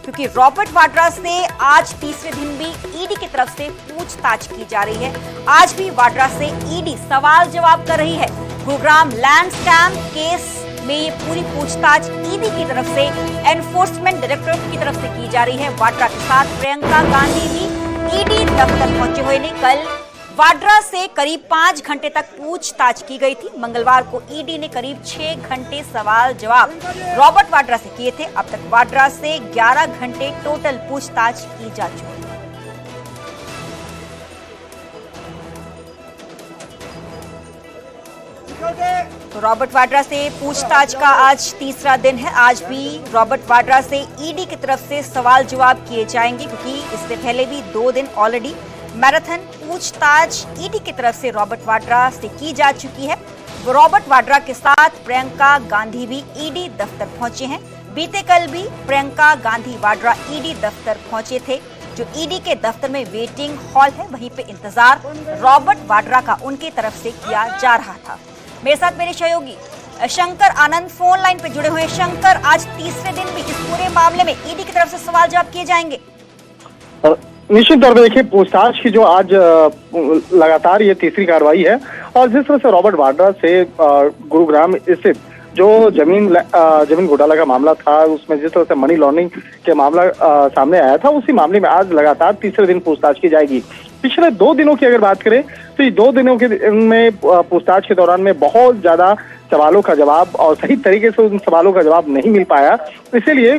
क्योंकि रॉबर्ट वाड्रा से आज तीसरे दिन भी ईडी की तरफ से पूछताछ की जा रही है। आज भी वाड्रा से ईडी सवाल जवाब कर रही है। गुरुग्राम लैंड स्कैम केस में ये पूरी पूछताछ ईडी की तरफ से एनफोर्समेंट डायरेक्टरेट की तरफ से की जा रही है। वाड्रा के साथ प्रियंका गांधी भी ईडी दफ्तर पहुंचे हुए ने कल वाड्रा से करीब 5 घंटे तक पूछताछ की गई थी। मंगलवार को ईडी ने करीब 6 घंटे सवाल जवाब रॉबर्ट वाड्रा से किए थे। अब तक वाड्रा से 11 घंटे टोटल पूछताछ की जा चुकी है। तो रॉबर्ट वाड्रा से पूछताछ का आज तीसरा दिन है। आज भी रॉबर्ट वाड्रा से ईडी की तरफ से सवाल जवाब किए जाएंगे, क्योंकि इससे पहले भी 2 दिन ऑलरेडी मैराथन पूछताछ ईडी की तरफ से रॉबर्ट वाड्रा से की जा चुकी है। रॉबर्ट वाड्रा के साथ प्रियंका गांधी भी ईडी दफ्तर पहुंचे हैं। बीते कल भी प्रियंका गांधी वाड्रा ईडी दफ्तर पहुंचे थे। जो ईडी के दफ्तर में वेटिंग हॉल है, वहीं पे इंतजार रॉबर्ट वाड्रा का उनकी तरफ से किया जा रहा था। मेरे साथ मेरे सहयोगी शंकर आनंद फोन लाइन पे जुड़े हुए हैं। शंकर, आज तीसरे दिन भी इस पूरे मामले में ईडी की तरफ से सवाल जवाब किए जाएंगे। निश्चित तौर पर देखिए, पूछताछ की जो आज लगातार ये तीसरी कार्रवाई है और जिस तरह से रॉबर्ट वाड्रा से गुरुग्राम स्थित जो जमीन घोटाला का मामला था, उसमें जिस तरह से मनी लॉन्ड्रिंग के मामला सामने आया था, उसी मामले में आज लगातार तीसरे दिन पूछताछ की जाएगी। पिछले 2 दिनों की अगर बात करें तो ये 2 दिनों के में पूछताछ के दौरान में बहुत ज्यादा सवालों का जवाब और सही तरीके से उन सवालों का जवाब नहीं मिल पाया। इसीलिए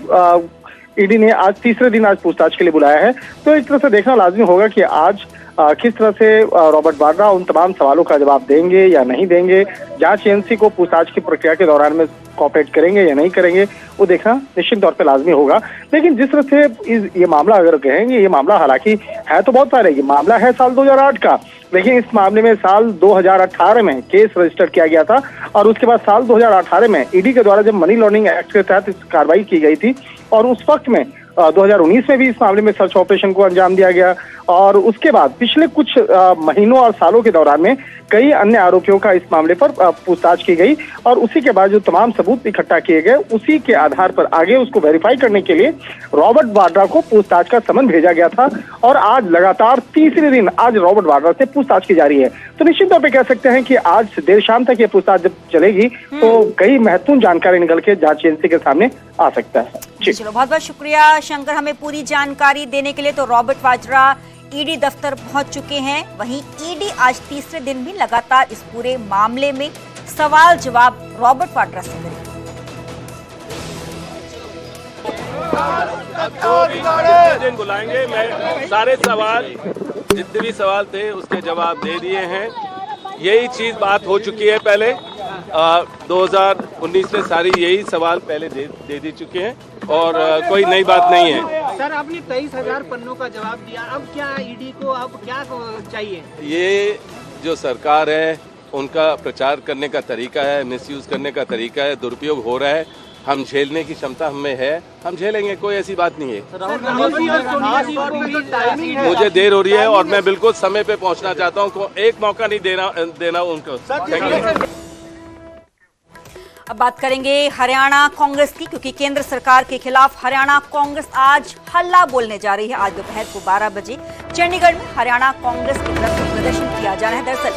ईडी ने आज तीसरे दिन आज पूछताछ के लिए बुलाया है। तो एक तरह से देखना लाजमी होगा कि आज किस तरह से रॉबर्ट वाड्रा उन तमाम सवालों का जवाब देंगे या नहीं देंगे। जांच एजेंसी को पूछताछ की प्रक्रिया के दौरान में कोऑपरेट करेंगे या नहीं करेंगे, वो देखना निश्चित तौर पे लाजमी होगा। लेकिन जिस तरह से ये मामला अगर कहेंगे, ये मामला हालांकि है तो बहुत सारे, ये मामला है साल 2008 का, लेकिन इस मामले में साल 2018 में केस रजिस्टर किया गया था और उसके बाद साल 2018 में ईडी के द्वारा जब मनी लॉन्ड्रिंग एक्ट के तहत इस कार्रवाई की गई थी और उस वक्त में 2019 में भी इस मामले में सर्च ऑपरेशन को अंजाम दिया गया और उसके बाद पिछले कुछ महीनों और सालों के दौरान में कई अन्य आरोपियों का इस मामले पर पूछताछ की गई और उसी के बाद जो तमाम सबूत इकट्ठा किए गए, उसी के आधार पर आगे उसको वेरीफाई करने के लिए रॉबर्ट वाड्रा को पूछताछ का समन भेजा गया था और आज लगातार तीसरे दिन आज रॉबर्ट वाड्रा से पूछताछ की जा रही है। तो निश्चित तौर पर कह सकते हैं कि आज देर शाम तक ये पूछताछ जब चलेगी तो कई महत्वपूर्ण जानकारी निकल के जांच एजेंसी के सामने आ सकता है। चलो, बहुत बहुत शुक्रिया शंकर हमें पूरी जानकारी देने के लिए। तो रॉबर्ट वाड्रा ईडी दफ्तर पहुंच चुके हैं। वहीं ईडी आज तीसरे दिन भी लगातार इस पूरे मामले में सवाल जवाब रॉबर्ट वाड्रा से करेगी। दिन बुलाएंगे, मैं सारे सवाल जितने भी सवाल थे उसके जवाब दे दिए हैं। यही चीज बात हो चुकी है पहले 2019 में, सारी यही सवाल पहले दे दी चुके हैं और कोई नई बात नहीं है। सर, आपने 23,000 पन्नों का जवाब दिया, अब क्या ईडी को अब क्या चाहिए? ये जो सरकार है उनका प्रचार करने का तरीका है, मिसयूज करने का तरीका है, दुरुपयोग हो रहा है। हम झेलने की क्षमता हमें है, हम झेलेंगे, कोई ऐसी बात नहीं है। मुझे देर हो रही है और मैं बिल्कुल समय पे पहुंचना चाहता हूं, एक मौका नहीं देना उनको। Thank you. अब बात करेंगे हरियाणा कांग्रेस की, क्योंकि केंद्र सरकार के खिलाफ हरियाणा कांग्रेस आज हल्ला बोलने जा रही है। आज दोपहर को 12 बजे चंडीगढ़ में हरियाणा कांग्रेस की तरफ से प्रदर्शन किया जाना है। दरअसल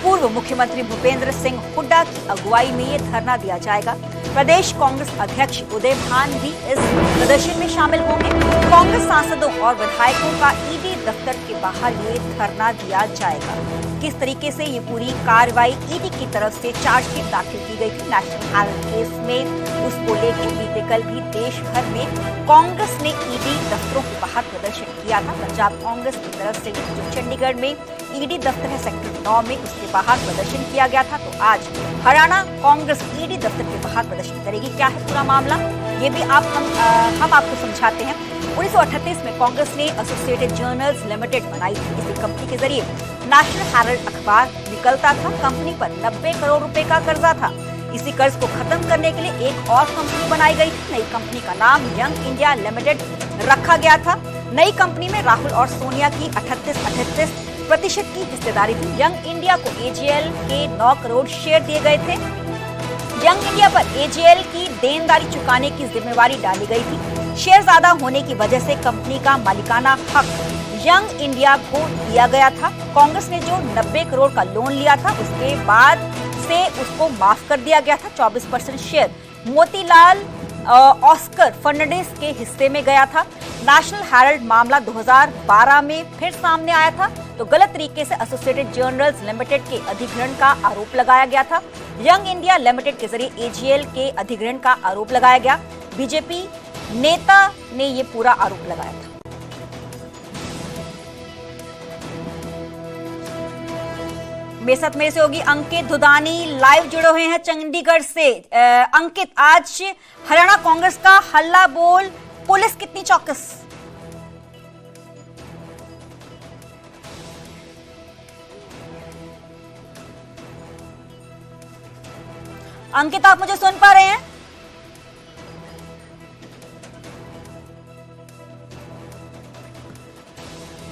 पूर्व मुख्यमंत्री भूपेंद्र सिंह हुड्डा की अगुवाई में ये धरना दिया जाएगा। प्रदेश कांग्रेस अध्यक्ष उदय भान भी इस प्रदर्शन में शामिल होंगे। कांग्रेस सांसदों और विधायकों का ईडी दफ्तर के बाहर ये धरना दिया जाएगा। किस तरीके से ये पूरी कार्रवाई ईडी की तरफ से चार्जशीट दाखिल की गई थी नेशनल हेराल्ड केस में, उसको लेकर बीते कल भी देश भर में कांग्रेस ने ईडी दफ्तरों के बाहर प्रदर्शन किया था। पंजाब कांग्रेस की तरफ से भी जो चंडीगढ़ में ईडी दफ्तर है सेक्टर 9 में, उसके बाहर प्रदर्शन किया गया था। तो आज हरियाणा कांग्रेस ईडी दफ्तर के बाहर प्रदर्शन करेगी। क्या है पूरा मामला, ये भी हम आपको समझाते हैं। 1938 में कांग्रेस ने एसोसिएटेड जर्नल्स लिमिटेड बनाई थी। इसी कंपनी के जरिए नेशनल हेराल्ड अखबार निकलता था। कंपनी पर 90 करोड़ रुपए का कर्जा था। इसी कर्ज को खत्म करने के लिए एक और कंपनी बनाई गई थी। नई कंपनी का नाम यंग इंडिया लिमिटेड रखा गया था। नई कंपनी में राहुल और सोनिया की 38% की हिस्सेदारी थी। यंग इंडिया को एजीएल के 9 करोड़ शेयर दिए गए थे। यंग इंडिया पर एजीएल की देनदारी चुकाने की जिम्मेवारी डाली गई थी। शेयर ज्यादा होने की वजह से कंपनी का मालिकाना हक यंग इंडिया को दिया गया था। कांग्रेस ने जो 90 करोड़ का लोन लिया था उसके बाद से उसको माफ कर दिया गया था। 24% शेयर मोतीलाल ऑस्कर फर्नांडिस के हिस्से में गया था। नेशनल हेराल्ड मामला 2012 में फिर सामने आया था तो गलत तरीके से एसोसिएटेड जर्नल्स लिमिटेड के अधिग्रहण का आरोप लगाया गया था। यंग इंडिया लिमिटेड के जरिए एजीएल के अधिग्रहण का आरोप लगाया गया। बीजेपी नेता ने ये पूरा आरोप लगाया था। मेरे साथ मेरे से होगी अंकित धुदानी, लाइव जुड़े हुए हैं चंडीगढ़ से। अंकित, आज हरियाणा कांग्रेस का हल्ला बोल, पुलिस कितनी चौकस? अंकित, आप मुझे सुन पा रहे हैं?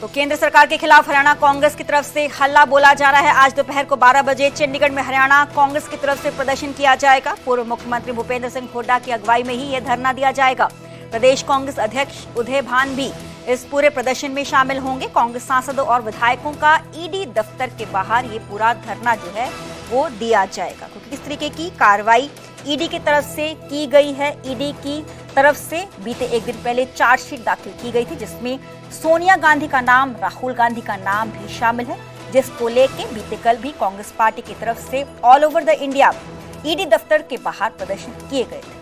तो केंद्र सरकार के खिलाफ हरियाणा कांग्रेस की तरफ से हल्ला बोला जा रहा है। आज दोपहर को 12 बजे चंडीगढ़ में हरियाणा कांग्रेस की तरफ से प्रदर्शन किया जाएगा। पूर्व मुख्यमंत्री भूपेंद्र सिंह हुड्डा की अगुवाई में ही यह धरना दिया जाएगा। प्रदेश कांग्रेस अध्यक्ष उदय भान भी इस पूरे प्रदर्शन में शामिल होंगे। कांग्रेस सांसदों और विधायकों का ईडी दफ्तर के बाहर ये पूरा धरना जो है वो दिया जाएगा, क्योंकि किस तरीके की कार्रवाई ईडी की तरफ से की गई है। ईडी की तरफ से बीते एक दिन पहले चार्जशीट दाखिल की गई थी जिसमें सोनिया गांधी का नाम, राहुल गांधी का नाम भी शामिल है, जिसको लेके बीते कल भी कांग्रेस पार्टी की तरफ से all over the India ED दफ्तर के बाहर प्रदर्शन किए गए थे।